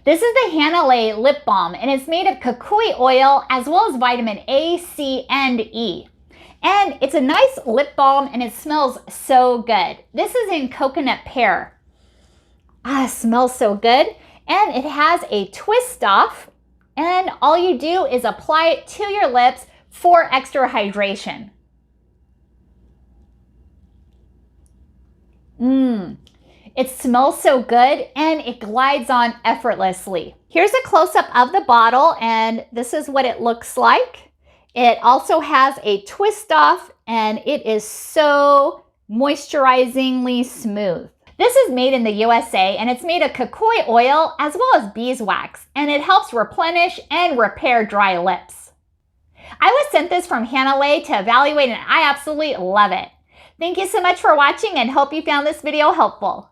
This is the Hanalei lip balm, and it's made of kukui oil as well as vitamin A, C, and E. And it's a nice lip balm and it smells so good. This is in coconut pear. It smells so good. And it has a twist off, and all you do is apply it to your lips for extra hydration. It smells so good and it glides on effortlessly. Here's a close-up of the bottle, and this is what it looks like. It also has a twist off and it is so moisturizingly smooth. This is made in the USA and it's made of kukui oil as well as beeswax, and it helps replenish and repair dry lips. I was sent this from Hanalei to evaluate and I absolutely love it. Thank you so much for watching and hope you found this video helpful.